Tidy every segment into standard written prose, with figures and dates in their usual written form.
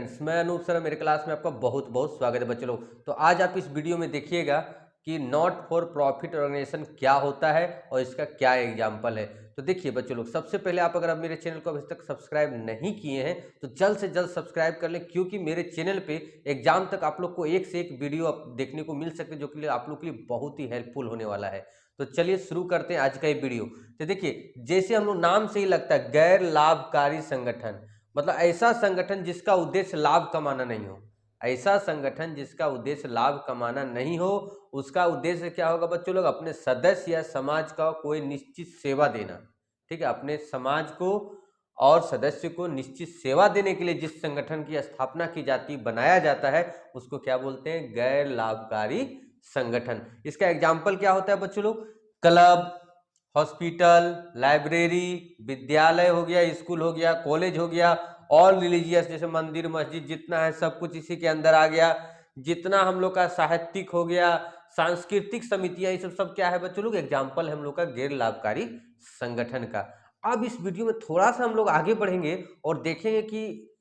Friends, मैं Anoop sir, मेरे class में आपका बहुत बहुत स्वागत है बच्चों लोग। तो आज आप इस वीडियो में देखिएगा कि नॉट फॉर प्रॉफिट ऑर्गेनाइजेशन क्या होता है और इसका क्या एग्जाम्पल है। तो देखिए बच्चों लोग, सबसे पहले आप अगर मेरे चैनल को अभी तक सब्सक्राइब नहीं किए हैं तो जल्द से जल्द सब्सक्राइब कर लें, क्योंकि मेरे चैनल पे एग्जाम तक आप लोग को एक से एक वीडियो देखने को मिल सकते हैं, जो कि आप लोग के लिए बहुत ही हेल्पफुल होने वाला है। तो चलिए शुरू करते हैं आज का ये वीडियो। तो देखिए, जैसे हम लोग नाम से ही लगता है, गैर लाभकारी संगठन, मतलब ऐसा संगठन जिसका उद्देश्य लाभ कमाना नहीं हो। ऐसा संगठन जिसका उद्देश्य लाभ कमाना नहीं हो, उसका उद्देश्य क्या होगा बच्चों लोग? अपने सदस्य या समाज का कोई निश्चित सेवा देना। ठीक है, अपने समाज को और सदस्य को निश्चित सेवा देने के लिए जिस संगठन की स्थापना की जाती, बनाया जाता है, उसको क्या बोलते हैं? गैर लाभकारी संगठन। इसका एग्जाम्पल क्या होता है बच्चों लोग? क्लब, हॉस्पिटल, लाइब्रेरी, विद्यालय हो गया, स्कूल हो गया, कॉलेज हो गया, ऑल रिलीजियस जैसे मंदिर मस्जिद जितना है सब कुछ इसी के अंदर आ गया। जितना हम लोग का साहित्यिक हो गया, सांस्कृतिक समितियां, ये सब क्या है बच्चों लोग? एग्जाम्पल है हम लोग का गैर लाभकारी संगठन का। अब इस वीडियो में थोड़ा सा हम लोग आगे बढ़ेंगे और देखेंगे कि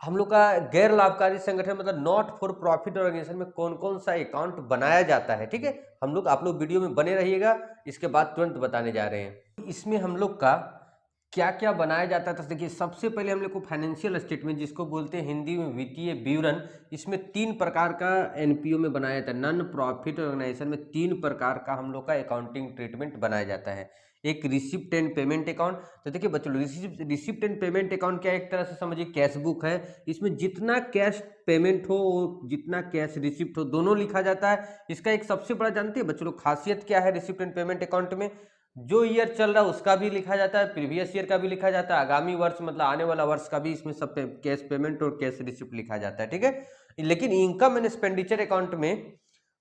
हम लोग का गैर लाभकारी संगठन मतलब नॉट फॉर प्रॉफिट ऑर्गेनाइजेशन में कौन कौन सा अकाउंट बनाया जाता है। ठीक है, आप लोग वीडियो में बने रहिएगा, इसके बाद तुरंत बताने जा रहे हैं। इसमें हम लोग का क्या क्या बनाया जाता है। तो देखिए, सबसे पहले हम लोग को फाइनेंशियल स्टेटमेंट, जिसको बोलते हैं हिंदी में वित्तीय विवरण, इसमें 3 प्रकार का एनपीओ में बनाया जाता है। नॉन प्रॉफिट ऑर्गेनाइजेशन में 3 प्रकार का हम लोग का अकाउंटिंग ट्रीटमेंट बनाया जाता है। एक रिसिप्ट एंड पेमेंट अकाउंट। तो देखिए बच्चों, रिसिप्ट एंड पेमेंट अकाउंट क्या है? एक तरह से समझिए कैश बुक है। इसमें जितना कैश पेमेंट हो, जितना कैश रिसिप्ट हो, दोनों लिखा जाता है। इसका एक सबसे बड़ा जानते हैं बच्चों लोग खासियत क्या है रिसिप्ट एंड पेमेंट अकाउंट में? जो ईयर चल रहा है उसका भी लिखा जाता है, प्रीवियस ईयर का भी लिखा जाता है, आगामी वर्ष मतलब आने वाला वर्ष का भी इसमें सब कैश पेमेंट और कैश रिसिप्ट लिखा जाता है। ठीक है, लेकिन इनकम एंड एक्सपेंडिचर अकाउंट में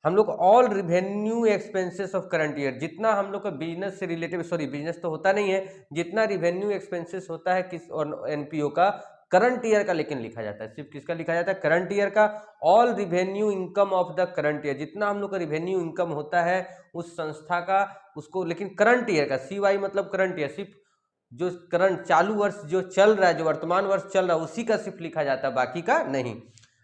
हम लोग all revenue expenses of current year, जितना हम लोग का बिजनेस से रिलेटेड, सॉरी बिजनेस तो होता नहीं है, जितना रिवेन्यू एक्सपेंसेस होता है किस और एनपीओ का, करंट ईयर का लेकिन लिखा जाता है। सिर्फ किसका लिखा जाता है? करंट ईयर का। All revenue income of the current year, जितना हम लोग का रिवेन्यू इनकम होता है उस संस्था का, उसको लेकिन करंट ईयर का, सीवाई मतलब करंट ईयर, सिर्फ जो करंट चालू वर्ष जो चल रहा है, जो वर्तमान वर्ष चल रहा है, उसी का सिर्फ लिखा जाता है, बाकी का नहीं।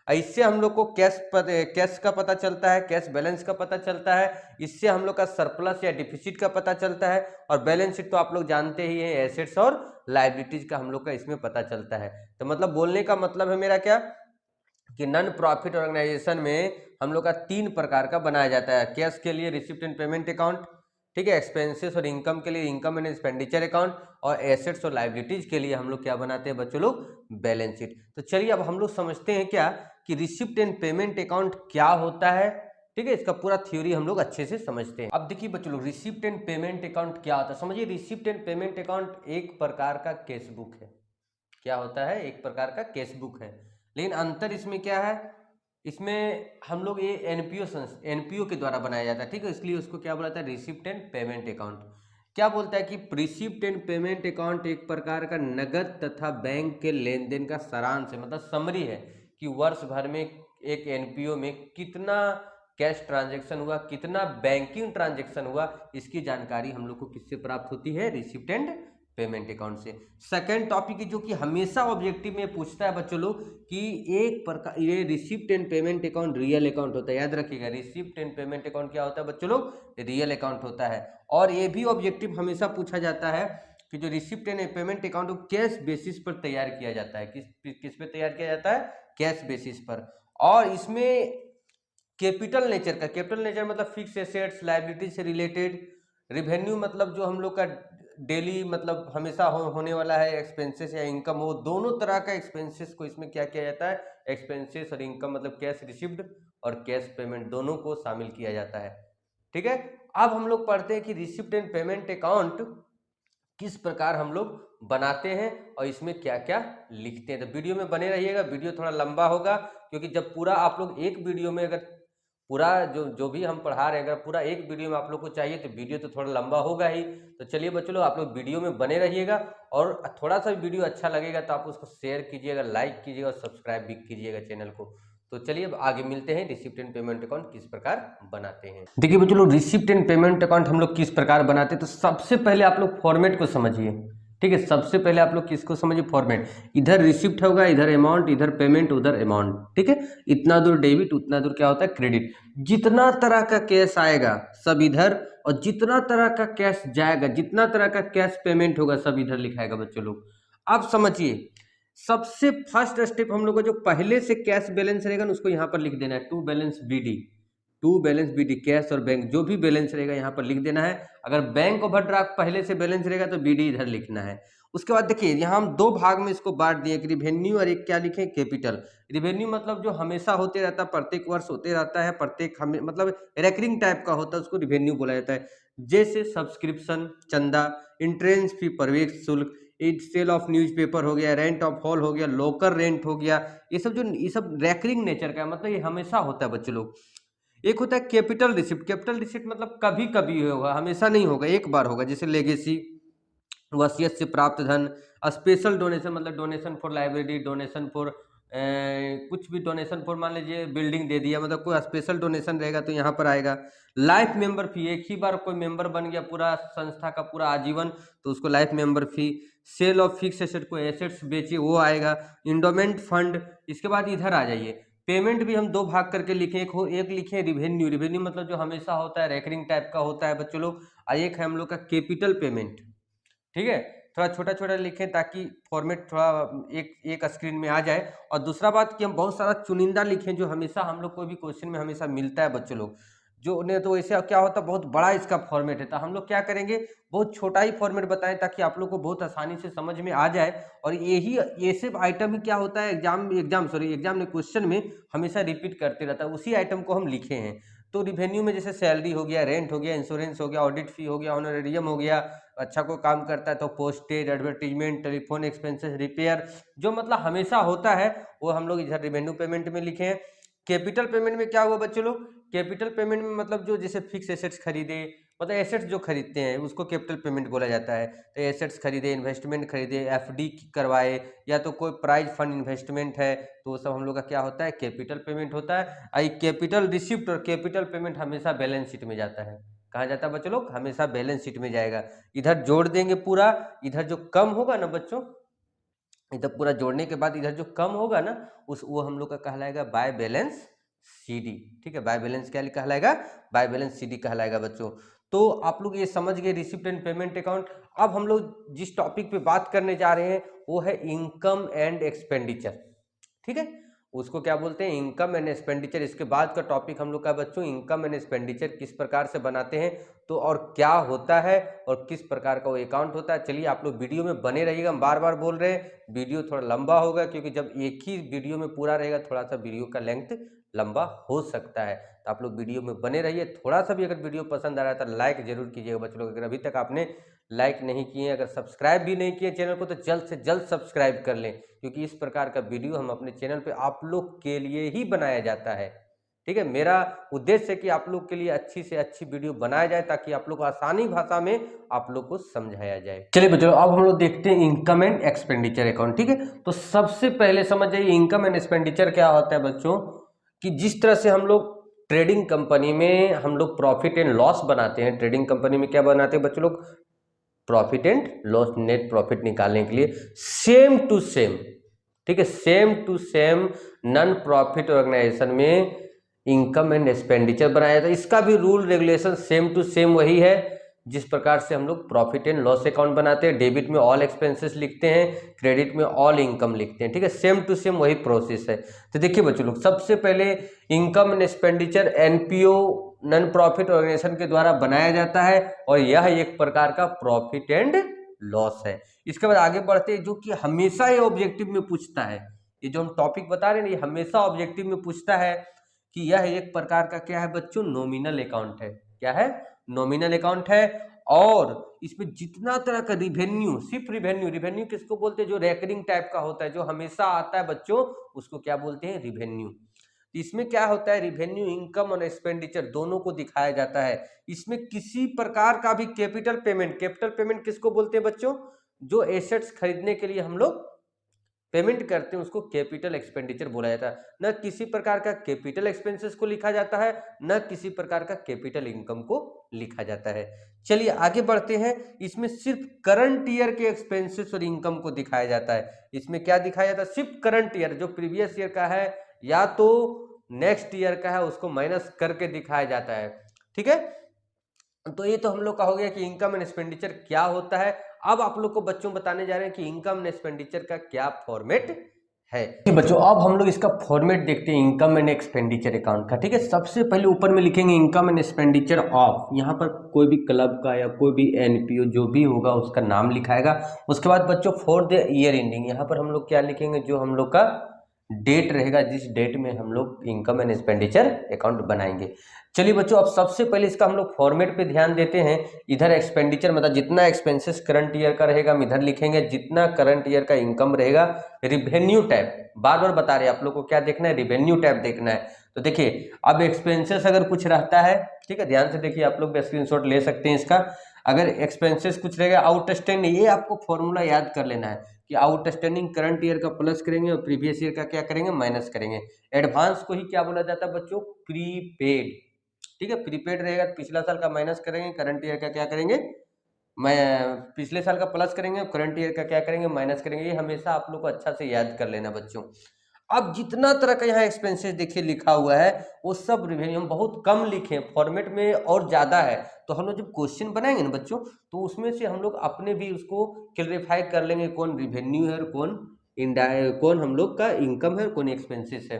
इससे हम लोग को कैश का पता चलता है, कैश बैलेंस का पता चलता है। इससे हम लोग का सरप्लस या डिफिसिट का पता चलता है। और बैलेंस शीट तो आप लोग जानते ही हैं, एसेट्स और लायबिलिटीज का हम लोग का इसमें पता चलता है। तो मतलब बोलने का मतलब है मेरा क्या, कि नॉन प्रॉफिट ऑर्गेनाइजेशन में हम लोग का 3 प्रकार का बनाया जाता है। कैश के लिए रिसिप्ट एंड पेमेंट अकाउंट, ठीक है, एक्सपेंसेस और इनकम के लिए इनकम एंड एक्सपेंडिचर अकाउंट, और एसेट्स और लायबिलिटीज के लिए हम लोग क्या बनाते हैं बच्चों लोग? Balance sheet. तो चलिए अब हम लोग समझते हैं क्या कि रिसिप्ट एंड पेमेंट अकाउंट क्या होता है। ठीक है, इसका पूरा थ्योरी हम लोग अच्छे से समझते हैं। अब देखिए बच्चों लोग, रिसिप्ट एंड पेमेंट अकाउंट क्या होता है समझिए। रिसिप्ट एंड पेमेंट अकाउंट एक प्रकार का कैश बुक है। क्या होता है? एक प्रकार का कैश बुक है। लेकिन अंतर इसमें क्या है? इसमें हम लोग ये एनपीओ के द्वारा बनाया जाता है। ठीक है, इसलिए उसको क्या बोला जाता है? Receipt and payment account. क्या बोलता है कि रिसिप्ट एंड पेमेंट अकाउंट एक प्रकार का नगद तथा बैंक के लेन देन का सारांश है, मतलब समरी है कि वर्ष भर में एक एनपीओ में कितना कैश ट्रांजैक्शन हुआ, कितना बैंकिंग ट्रांजैक्शन हुआ, इसकी जानकारी हम लोग को किससे प्राप्त होती है? रिसिप्ट एंड पेमेंट अकाउंट से। सेकंड टॉपिक जो कि हमेशा ऑब्जेक्टिव में पूछता है बच्चों लोग, कि एक प्रकार ये receipt and payment account real account होता है। याद रखिएगा, रिसिप्ट एंड पेमेंट अकाउंट क्या होता है बच्चों लोग? रियल अकाउंट होता है। और ये भी ऑब्जेक्टिव हमेशा पूछा जाता है कि जो receipt and payment account cash basis पर तैयार किया जाता है। किस पे तैयार किया जाता है? कैश बेसिस पर। और इसमें कैपिटल नेचर का, कैपिटल नेचर मतलब फिक्स एसेट्स, लायबिलिटीज से रिलेटेड, रिवेन्यू मतलब जो हम लोग का डेली मतलब हमेशा होने वाला है, एक्सपेंसेस या इनकम हो, दोनों तरह का एक्सपेंसेस को इसमें क्या किया जाता है? एक्सपेंसेस और इनकम मतलब कैश रिसिप्ड और कैश पेमेंट दोनों को शामिल किया जाता है। ठीक है, अब हम लोग पढ़ते हैं कि रिसिप्ट एंड पेमेंट अकाउंट किस प्रकार हम लोग बनाते हैं और इसमें क्या क्या लिखते हैं। तो वीडियो में बने रहिएगा, वीडियो थोड़ा लंबा होगा, क्योंकि जब पूरा आप लोग एक वीडियो में अगर पूरा जो भी हम पढ़ा रहे हैं अगर पूरा एक वीडियो में आप लोग को चाहिए तो वीडियो तो थोड़ा लंबा होगा ही। तो चलिए बच्चों लोग, आप लोग वीडियो में बने रहिएगा, और थोड़ा सा वीडियो अच्छा लगेगा तो आप उसको शेयर कीजिएगा, लाइक कीजिएगा और सब्सक्राइब भी कीजिएगा चैनल को। तो चलिए अब आगे मिलते हैं, रिसिप्ट एंड पेमेंट अकाउंट किस प्रकार बनाते हैं। देखिए बच्चों लोग, रिसिप्ट एंड पेमेंट अकाउंट हम लोग किस प्रकार बनाते हैं, तो सबसे पहले आप लोग फॉर्मेट को समझिए। ठीक है, सबसे पहले आप लोग किसको समझिए, फॉर्मेट। इधर रिसिप्ट होगा, इधर अमाउंट, इधर पेमेंट, उधर अमाउंट। ठीक है, इतना दूर डेबिट, उतना दूर क्या होता है, क्रेडिट। जितना तरह का कैश आएगा सब इधर, और जितना तरह का कैश जाएगा, जितना तरह का कैश पेमेंट होगा सब इधर लिखाएगा बच्चों लोग। अब समझिए, सबसे फर्स्ट स्टेप हम लोग का जो पहले से कैश बैलेंस रहेगा ना, उसको यहाँ पर लिख देना है, to balance BD. To balance BD, cash और बैंक जो भी बैलेंस रहेगा यहाँ पर लिख देना है। अगर बैंक ओवरड्राफ्ट पहले से बैलेंस रहेगा तो बीडी इधर लिखना है। उसके बाद देखिए, यहाँ हम दो भाग में इसको बांट दिए, एक रिवेन्यू और एक क्या लिखें, कैपिटल। रिवेन्यू मतलब जो हमेशा होते रहता है, प्रत्येक वर्ष होते रहता है, प्रत्येक हमें मतलब रेकरिंग टाइप का होता है, उसको रिवेन्यू बोला जाता है। जैसे सब्सक्रिप्शन, चंदा, इंट्रेंस फी, प्रवेश शुल्क, सेल ऑफ न्यूज़पेपर हो गया, रेंट ऑफ हॉल हो गया, लोकर रेंट हो गया, ये सब रेकरिंग नेचर का है, मतलब ये हमेशा होता है बच्चे लोग। एक होता है कैपिटल रिसिप्ट। कैपिटल रिसिप्ट मतलब कभी कभी होगा, हमेशा नहीं होगा, एक बार होगा। जैसे लेगेसी, वसीयत से प्राप्त धन, स्पेशल डोनेशन मतलब donation for library, donation for कुछ भी, डोनेशन फॉर मान लीजिए बिल्डिंग दे दिया, मतलब कोई स्पेशल डोनेशन रहेगा तो यहाँ पर आएगा। लाइफ मेंबर फी, एक ही बार कोई मेंबर बन गया पूरा संस्था का पूरा आजीवन, तो उसको life member fee. Sale of fix asset, को एसेट्स बेचे वो आएगा। Endowment fund. इसके बाद इधर आ जाइए, पेमेंट भी हम दो भाग करके लिखे, एक लिखे रिवेन्यू। रिवेन्यू मतलब जो हमेशा होता है, रेकरिंग टाइप का होता है बच्चों लोग। और एक है हम लोग का कैपिटल पेमेंट। ठीक है, थोड़ा छोटा छोटा लिखें ताकि फॉर्मेट थोड़ा एक एक स्क्रीन में आ जाए। और दूसरा बात कि हम बहुत सारा चुनिंदा लिखें जो हमेशा हम लोग को भी क्वेश्चन में हमेशा मिलता है बच्चों लोग, जो उन्हें तो ऐसे क्या होता है, बहुत बड़ा इसका फॉर्मेट है, तो हम लोग क्या करेंगे, बहुत छोटा ही फॉर्मेट बताएं ताकि आप लोग को बहुत आसानी से समझ में आ जाए। और यही ये सिर्फ आइटम ही क्या होता है, एग्जाम ने क्वेश्चन में हमेशा रिपीट करते रहता है, उसी आइटम को हम लिखे हैं। तो रिवेन्यू में जैसे सैलरी हो गया, रेंट हो गया, इंश्योरेंस हो गया, ऑडिट फी हो गया, ऑनरेरियम हो गया, अच्छा कोई काम करता है तो postage, advertisement, telephone expenses, repair, जो मतलब हमेशा होता है वो हम लोग इधर रिवेन्यू पेमेंट में लिखे हैं। कैपिटल पेमेंट में क्या हुआ बच्चों लोग, कैपिटल पेमेंट में मतलब जो जैसे फिक्स एसेट्स खरीदे, मतलब एसेट्स जो खरीदते हैं उसको कैपिटल पेमेंट बोला जाता है। तो एसेट्स खरीदे, इन्वेस्टमेंट खरीदे, एफडी करवाए, या तो कोई प्राइज फंड इन्वेस्टमेंट है, तो वो सब हम लोग का क्या होता है, कैपिटल पेमेंट होता है। आई कैपिटल रिसिप्ट और कैपिटल पेमेंट हमेशा बैलेंस शीट में जाता है। कहाँ जाता है बच्चों लोग, हमेशा बैलेंस शीट में जाएगा। इधर जोड़ देंगे पूरा, इधर जो कम होगा ना बच्चों, इधर पूरा जोड़ने के बाद इधर जो कम होगा ना, वो हम लोग का कहलाएगा बाय बैलेंस सीडी। ठीक है, बाय बैलेंस क्या कहलाएगा, बाय बैलेंस सीडी कहलाएगा बच्चों। तो आप लोग ये समझ गए रिसिप्ट एंड पेमेंट अकाउंट। अब हम लोग जिस टॉपिक पे बात करने जा रहे हैं वो है इनकम एंड एक्सपेंडिचर। ठीक है, उसको क्या बोलते हैं, इनकम एंड एक्सपेंडिचर। इसके बाद का टॉपिक हम लोग का बच्चों इनकम एंड एक्सपेंडिचर किस प्रकार से बनाते हैं, तो और क्या होता है और किस प्रकार का वो अकाउंट होता है। चलिए आप लोग वीडियो में बने रहिएगा, हम बार बार बोल रहे हैं वीडियो थोड़ा लंबा होगा, क्योंकि जब एक ही वीडियो में पूरा रहेगा थोड़ा सा वीडियो का लेंथ लंबा हो सकता है। तो आप लोग वीडियो में बने रहिए। थोड़ा सा भी अगर वीडियो पसंद आ रहा है तो लाइक जरूर कीजिएगा बच्चों लोग। अगर अभी तक आपने लाइक नहीं किए, अगर सब्सक्राइब भी नहीं किए चैनल को, तो जल्द से जल्द सब्सक्राइब कर लें, क्योंकि इस प्रकार का वीडियो हम अपने चैनल पे आप लोग के लिए ही बनाया जाता है। ठीक है, मेरा उद्देश्य है कि आप लोग के लिए अच्छी से अच्छी वीडियो बनाया जाए ताकि आप लोग को आसानी भाषा में आप लोग को समझाया जाए। चलिए बच्चों, अब हम लोग देखते हैं इनकम एंड एक्सपेंडिचर अकाउंट। ठीक है, तो सबसे पहले समझ जाइए इनकम एंड एक्सपेंडिचर क्या होता है बच्चों, कि जिस तरह से हम लोग ट्रेडिंग कंपनी में हम लोग प्रॉफिट एंड लॉस बनाते हैं, ट्रेडिंग कंपनी में क्या बनाते हैं बच्चों लोग, profit and loss, net profit निकालने के लिए सेम टू सेम। ठीक है, same to same non profit organisation में इनकम एंड एक्सपेंडिचर बनाया जाता है। इसका भी rule regulation same to same वही है जिस प्रकार से हम लोग प्रॉफिट एंड लॉस अकाउंट बनाते हैं। डेबिट में ऑल एक्सपेंसेस लिखते हैं, क्रेडिट में ऑल इनकम लिखते हैं। ठीक है, सेम टू सेम वही प्रोसेस है। तो देखिए बच्चों लोग, सबसे पहले income and expenditure NPO non profit organisation के द्वारा बनाया जाता है, और यह एक प्रकार का प्रॉफिट एंड लॉस है। इसके बाद आगे बढ़ते हैं, जो कि हमेशा ये ऑब्जेक्टिव में पूछता है, ये जो हम टॉपिक बता रहे हैं ये हमेशा ऑब्जेक्टिव में पूछता है कि यह एक प्रकार का क्या है बच्चों, नॉमिनल अकाउंट है। क्या है, नॉमिनल अकाउंट है। और इसमें जितना तरह का रिवेन्यू, सिर्फ रिवेन्यू, रिवेन्यू किसको बोलते हैं, जो रेकरिंग टाइप का होता है, जो हमेशा आता है बच्चों, उसको क्या बोलते हैं, रिवेन्यू। इसमें क्या होता है, रिवेन्यू इनकम और एक्सपेंडिचर दोनों को दिखाया जाता है। इसमें किसी प्रकार का भी कैपिटल पेमेंट, कैपिटल पेमेंट किसको बोलते हैं बच्चों, जो एसेट्स खरीदने के लिए हम लोग पेमेंट करते हैं उसको कैपिटल एक्सपेंडिचर बोला जाता है। न किसी प्रकार का कैपिटल एक्सपेंसेस को लिखा जाता है, न किसी प्रकार का कैपिटल इनकम को लिखा जाता है। चलिए आगे बढ़ते हैं। इसमें सिर्फ करंट ईयर के एक्सपेंसेस और इनकम को दिखाया जाता है। इसमें क्या दिखाया जाता है? सिर्फ करंट ईयर, जो प्रीवियस ईयर का है या तो नेक्स्ट ईयर का है, उसको माइनस करके दिखाया जाता है। ठीक है, तो ये तो हम लोग का हो गया कि इनकम एंड एक्सपेंडिचर क्या होता है। अब आप लोग को बच्चों बताने जा रहे हैं कि इनकम एंड एक्सपेंडिचर का क्या फॉर्मेट है। बच्चों अब हम लोग इसका फॉर्मेट देखते हैं इनकम एंड एक्सपेंडिचर अकाउंट का। ठीक है, सबसे पहले ऊपर में लिखेंगे इनकम एंड एक्सपेंडिचर ऑफ, यहाँ पर कोई भी क्लब का या कोई भी एनपीओ जो भी होगा उसका नाम लिखाएगा। उसके बाद बच्चों फॉर द ईयर एंडिंग, यहाँ पर हम लोग क्या लिखेंगे? जो हम लोग का डेट रहेगा, जिस डेट में हम लोग इनकम एंड एक्सपेंडिचर अकाउंट बनाएंगे। चलिए बच्चों अब सबसे पहले इसका हम लोग फॉर्मेट पे ध्यान देते हैं। इधर एक्सपेंडिचर मतलब जितना एक्सपेंसेस करंट ईयर का रहेगा हम इधर लिखेंगे, जितना करंट ईयर का इनकम रहेगा रिवेन्यू टैब, बार बार बता रहे हैं आप लोग को क्या देखना है? रिवेन्यू टैब देखना है। तो देखिए अब एक्सपेंसेस अगर कुछ रहता है, ठीक है ध्यान से देखिए, आप लोग भी स्क्रीनशॉट ले सकते हैं इसका। अगर एक्सपेंसेस कुछ रहेगा आउटस्टैंडिंग, ये आपको फॉर्मूला याद कर लेना है कि आउटस्टैंडिंग करंट ईयर का प्लस करेंगे और प्रीवियस ईयर का क्या करेंगे? माइनस करेंगे। एडवांस को ही क्या बोला जाता है बच्चों? प्रीपेड। ठीक है, प्रीपेड रहेगा तो पिछला साल का माइनस करेंगे, करंट ईयर का क्या करेंगे? मैं पिछले साल का प्लस करेंगे, करंट ईयर का क्या करेंगे? माइनस करेंगे। ये हमेशा आप लोग को अच्छा से याद कर लेना बच्चों। अब जितना तरह का यहाँ एक्सपेंसेस देखिए लिखा हुआ है वो सब रिवेन्यू हम बहुत कम लिखे हैं, फॉर्मेट में और ज़्यादा है। तो हम लोग जब क्वेश्चन बनाएंगे ना बच्चों, तो उसमें से हम लोग अपने भी उसको क्लैरिफाई कर लेंगे कौन रिवेन्यू है और कौन हम लोग का इनकम है और कौन एक्सपेंसेस है।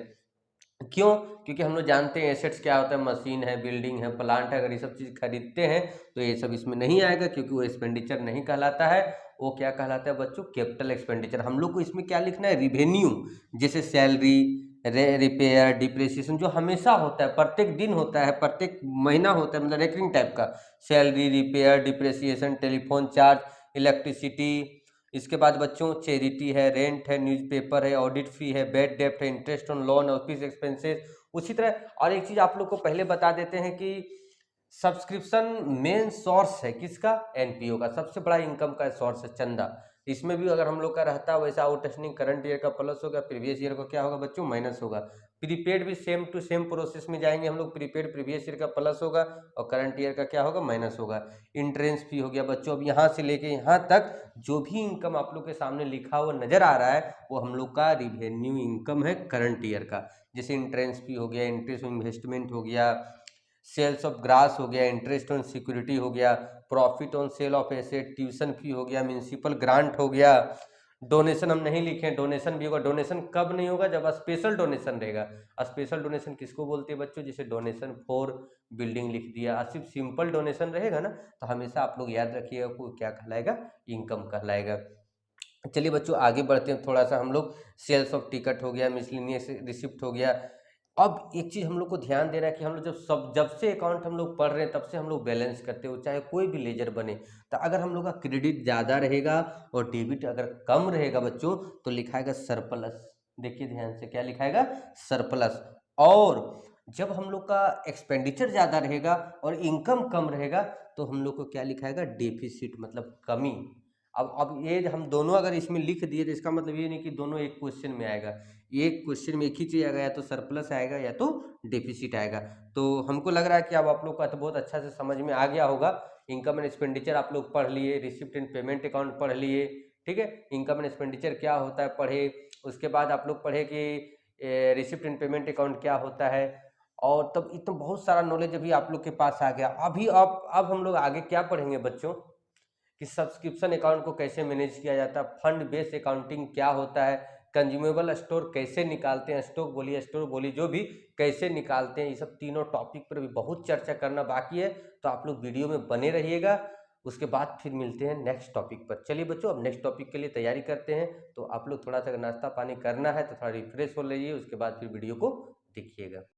क्यों? क्योंकि हम लोग जानते हैं एसेट्स क्या होता है, मशीन है, बिल्डिंग है, प्लांट है। अगर ये सब चीज़ खरीदते हैं तो ये सब इसमें नहीं आएगा, क्योंकि वो एक्सपेंडिचर नहीं कहलाता है, वो क्या कहलाता है बच्चों? Capital expenditure. हम लोग को इसमें क्या लिखना है? रिवेन्यू, जैसे सैलरी, रिपेयर, डिप्रिसिएशन, जो हमेशा होता है, प्रत्येक दिन होता है, प्रत्येक महीना होता है, मतलब रेकरिंग टाइप का। Salary, repair, depreciation, telephone charge, electricity. इसके बाद बच्चों चैरिटी है, रेंट है, न्यूज़पेपर है, ऑडिट फी है, बैड डेप्ट है, interest on loan, office expenses. उसी तरह और एक चीज़ आप लोग को पहले बता देते हैं कि सब्सक्रिप्शन मेन सोर्स है किसका? एनपीओ का। सबसे बड़ा इनकम का सोर्स है चंदा। इसमें भी अगर हम लोग का रहता है वैसा आउटस्टैंडिंग करंट ईयर का प्लस होगा, प्रीवियस ईयर का क्या होगा बच्चों? माइनस होगा। प्रीपेड भी सेम टू सेम प्रोसेस में जाएंगे हम लोग, प्रीपेड प्रीवियस ईयर का प्लस होगा और करंट ईयर का क्या होगा? माइनस होगा। इंट्रेंस फी हो गया बच्चों। अब यहाँ से लेके यहाँ तक जो भी इनकम आप लोग के सामने लिखा हुआ नजर आ रहा है वो हम लोग का रिवेन्यू इनकम है करंट ईयर का। जैसे इंट्रेंस फी हो गया, इंटरेस्ट ऑन इन्वेस्टमेंट हो गया, सेल्स ऑफ ग्रास हो गया, इंटरेस्ट ऑन सिक्योरिटी हो गया, profit on sale of asset, tuition fee हो गया, म्यूनसिपल ग्रांट हो गया। डोनेशन हम नहीं लिखे, डोनेशन भी होगा। डोनेशन कब नहीं होगा? जब स्पेशल डोनेशन रहेगा। स्पेशल डोनेशन किसको बोलते हैं बच्चों? जैसे डोनेशन फॉर बिल्डिंग लिख दिया। और सिर्फ सिंपल डोनेशन रहेगा ना, तो हमेशा आप लोग याद रखिएगा वो क्या कहलाएगा? इनकम कहलाएगा। चलिए बच्चों आगे बढ़ते हैं थोड़ा सा हम लोग। सेल्स ऑफ टिकट हो गया, मिसलिनियस रिसिप्ट हो गया। अब एक चीज़ हम लोग को ध्यान देना है कि हम लोग जब से अकाउंट हम लोग पढ़ रहे हैं तब से हम लोग बैलेंस करते हो, चाहे कोई भी लेजर बने। तो अगर हम लोग का क्रेडिट ज़्यादा रहेगा और डेबिट अगर कम रहेगा बच्चों, तो लिखाएगा सरप्लस। देखिए ध्यान से, क्या लिखाएगा? सरप्लस। और जब हम लोग का एक्सपेंडिचर ज़्यादा रहेगा और इनकम कम रहेगा, तो हम लोग को क्या लिखाएगा? डेफिसिट, मतलब कमी। अब ये हम दोनों अगर इसमें लिख दिए तो इसका मतलब ये नहीं कि दोनों एक क्वेश्चन में आएगा। एक क्वेश्चन में एक ही चीज़ आएगा, या तो सरप्लस आएगा या तो डेफिसिट आएगा। तो हमको लग रहा है कि अब आप लोग का तो बहुत अच्छा से समझ में आ गया होगा। इनकम एंड एक्सपेंडिचर आप लोग पढ़ लिए, रिसिप्ट एंड पेमेंट अकाउंट पढ़ लिए। ठीक है, इनकम एंड एक्सपेंडिचर क्या होता है पढ़े। उसके बाद आप लोग पढ़े कि रिसिप्ट एंड पेमेंट अकाउंट क्या होता है। और तब इतना बहुत सारा नॉलेज अभी आप लोग के पास आ गया। अभी अब हम लोग आगे क्या पढ़ेंगे बच्चों? कि सब्सक्रिप्शन अकाउंट को कैसे मैनेज किया जाता है, फंड बेस्ड अकाउंटिंग क्या होता है, कंज्यूमेबल स्टोर कैसे निकालते हैं, स्टोर बोली जो भी कैसे निकालते हैं। ये सब तीनों टॉपिक पर भी बहुत चर्चा करना बाकी है, तो आप लोग वीडियो में बने रहिएगा। उसके बाद फिर मिलते हैं नेक्स्ट टॉपिक पर। चलिए बच्चों अब नेक्स्ट टॉपिक के लिए तैयारी करते हैं। तो आप लोग थोड़ा सा नाश्ता पानी करना है तो थोड़ा रिफ्रेश हो लीजिए, उसके बाद फिर वीडियो को देखिएगा।